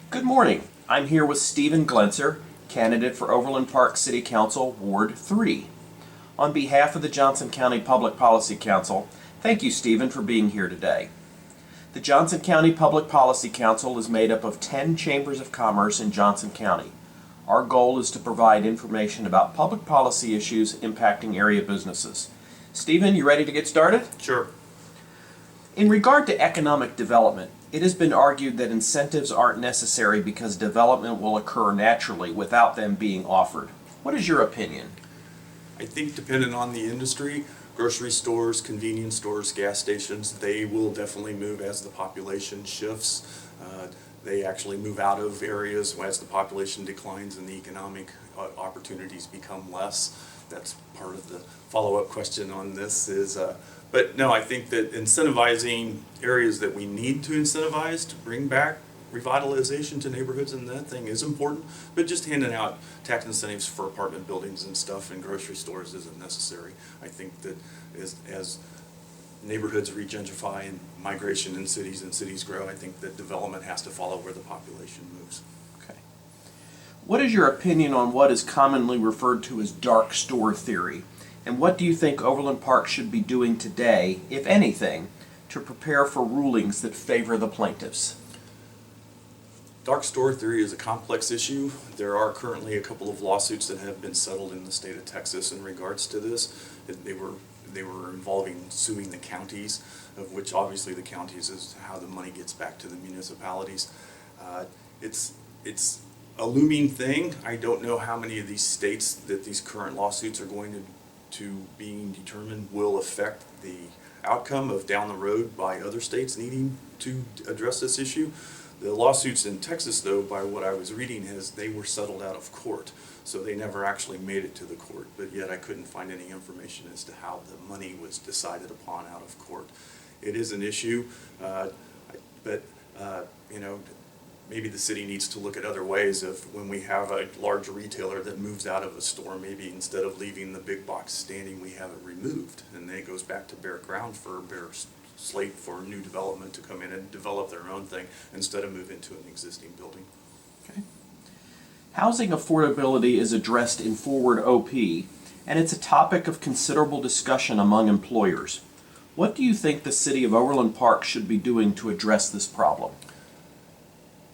Good morning. I'm here with Stephan Glentzer, candidate for Overland Park City Council, Ward 3. On behalf of the Johnson County Public Policy Council, thank you, Stephan, for being here today. The Johnson County Public Policy Council is made up of 10 chambers of commerce in Johnson County. Our goal is to provide information about public policy issues impacting area businesses. Stephan, you ready to get started? Sure. In regard to economic development, it has been argued that incentives aren't necessary because development will occur naturally without them being offered. What is your opinion? I think depending on the industry, grocery stores, convenience stores, gas stations, they will definitely move as the population shifts. They actually move out of areas as the population declines and the economic opportunities become less. That's part of the follow-up question on this is, but no, I think that incentivizing areas that we need to incentivize to bring back revitalization to neighborhoods and that thing is important, but just handing out tax incentives for apartment buildings and stuff in grocery stores isn't necessary. I think that as neighborhoods regentrify and migration in cities and cities grow, I think that development has to follow where the population moves. Okay. What is your opinion on what is commonly referred to as dark store theory? And what do you think Overland Park should be doing today, if anything, to prepare for rulings that favor the plaintiffs? Dark store theory is a complex issue. There are currently a couple of lawsuits that have been settled in the state of Texas in regards to this. They were involving suing the counties, of which obviously the counties is how the money gets back to the municipalities. It's a looming thing. I don't know how many of these states that these current lawsuits are going to being determined will affect the outcome of down the road by other states needing to address this issue. The lawsuits in Texas, though, by what I was reading, is they were settled out of court, so they never actually made it to the court, but yet I couldn't find any information as to how the money was decided upon out of court. It is an issue, but you know, maybe the city needs to look at other ways of when we have a large retailer that moves out of a store, maybe instead of leaving the big box standing, we have it removed, and then it goes back to bare ground for bare slate for new development to come in and develop their own thing instead of move into an existing building. Okay. Housing affordability is addressed in Forward OP, and it's a topic of considerable discussion among employers. What do you think the city of Overland Park should be doing to address this problem?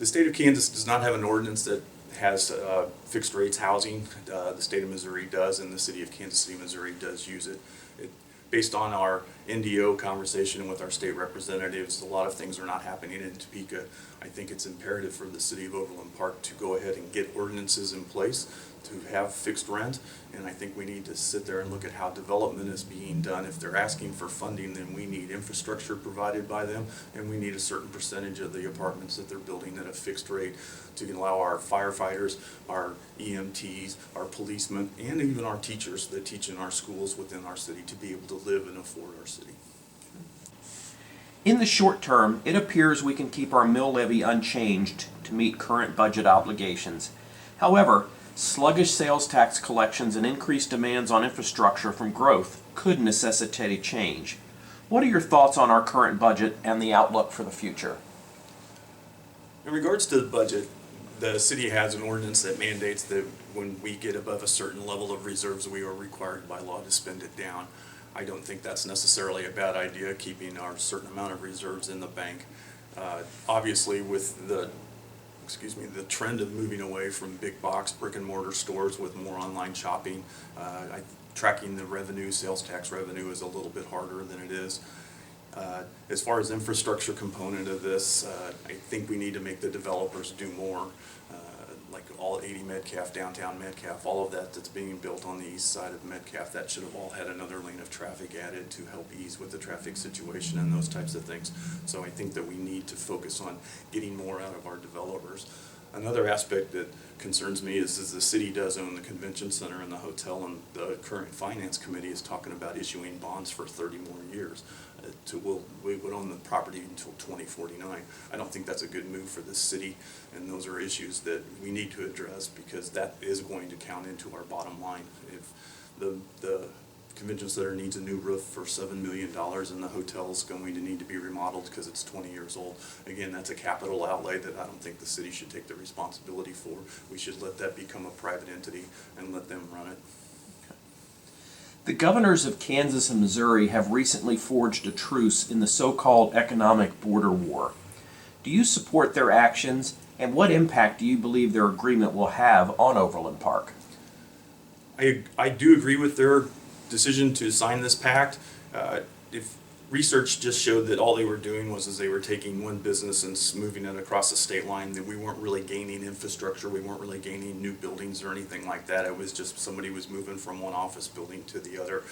The state of Kansas does not have an ordinance that has fixed rates housing. The state of Missouri does, and the city of Kansas City, Missouri does use it. Based on our NDO conversation with our state representatives, a lot of things are not happening in Topeka. I think it's imperative for the city of Overland Park to go ahead and get ordinances in place to have fixed rent, and I think we need to sit there and look at how development is being done. If they're asking for funding, then we need infrastructure provided by them, and we need a certain percentage of the apartments that they're building at a fixed rate to allow our firefighters, our EMTs, our policemen, and even our teachers that teach in our schools within our city to be able to live and afford our city. In the short term, it appears we can keep our mill levy unchanged to meet current budget obligations. However, sluggish sales tax collections and increased demands on infrastructure from growth could necessitate a change. What are your thoughts on our current budget and the outlook for the future? In regards to the budget, the city has an ordinance that mandates that when we get above a certain level of reserves, we are required by law to spend it down. I don't think that's necessarily a bad idea, keeping our certain amount of reserves in the bank. Obviously, with the trend of moving away from big box brick and mortar stores with more online shopping, tracking the revenue, sales tax revenue is a little bit harder than it is. As far as infrastructure component of this, I think we need to make the developers do more. Like all 80 Metcalf, downtown Metcalf, all of that that's being built on the east side of Metcalf, that should have all had another lane of traffic added to help ease with the traffic situation and those types of things. So I think that we need to focus on getting more out of our developers. Another aspect that concerns me is the city does own the convention center and the hotel, and the current finance committee is talking about issuing bonds for 30 more years. We would own the property until 2049. I don't think that's a good move for the city, and those are issues that we need to address because that is going to count into our bottom line. If the convention center needs a new roof for $7 million, and the hotel's going to need to be remodeled because it's 20 years old. Again, that's a capital outlay that I don't think the city should take the responsibility for. We should let that become a private entity and let them run it. The governors of Kansas and Missouri have recently forged a truce in the so-called economic border war. Do you support their actions, and what impact do you believe their agreement will have on Overland Park? I do agree with their decision to sign this pact. If research just showed that all they were doing was they were taking one business and moving it across the state line, that we weren't really gaining infrastructure, we weren't really gaining new buildings or anything like that. It was just somebody was moving from one office building to the other.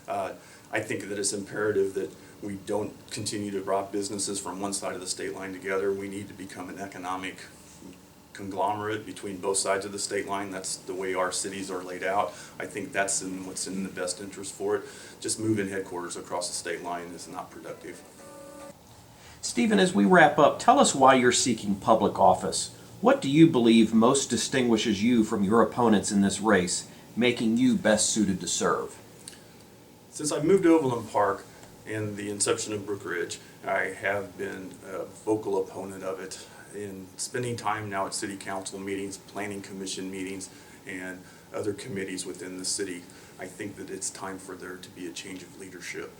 I think that it's imperative that we don't continue to drop businesses from one side of the state line together. We need to become an economic conglomerate between both sides of the state line. That's the way our cities are laid out. I think that's what's in the best interest for it. Just moving headquarters across the state line is not productive. Stephen, as we wrap up, tell us why you're seeking public office. What do you believe most distinguishes you from your opponents in this race, making you best suited to serve? Since I moved to Overland Park and the inception of Brook Ridge, I have been a vocal opponent of it. In spending time now at city council meetings, planning commission meetings, and other committees within the city, I think that it's time for there to be a change of leadership.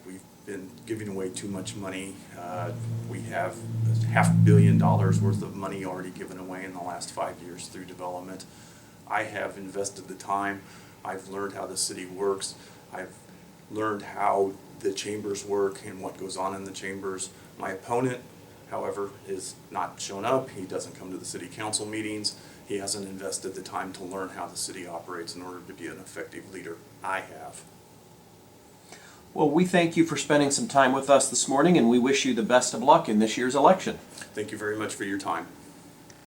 We've been giving away too much money. We have $500 million worth of money already given away in the last 5 years through development. I have invested the time. I've learned how the city works. I've learned how the chambers work and what goes on in the chambers. My opponent, however, is not shown up. He doesn't come to the city council meetings. He hasn't invested the time to learn how the city operates in order to be an effective leader. I have. Well, we thank you for spending some time with us this morning, and we wish you the best of luck in this year's election. Thank you very much for your time.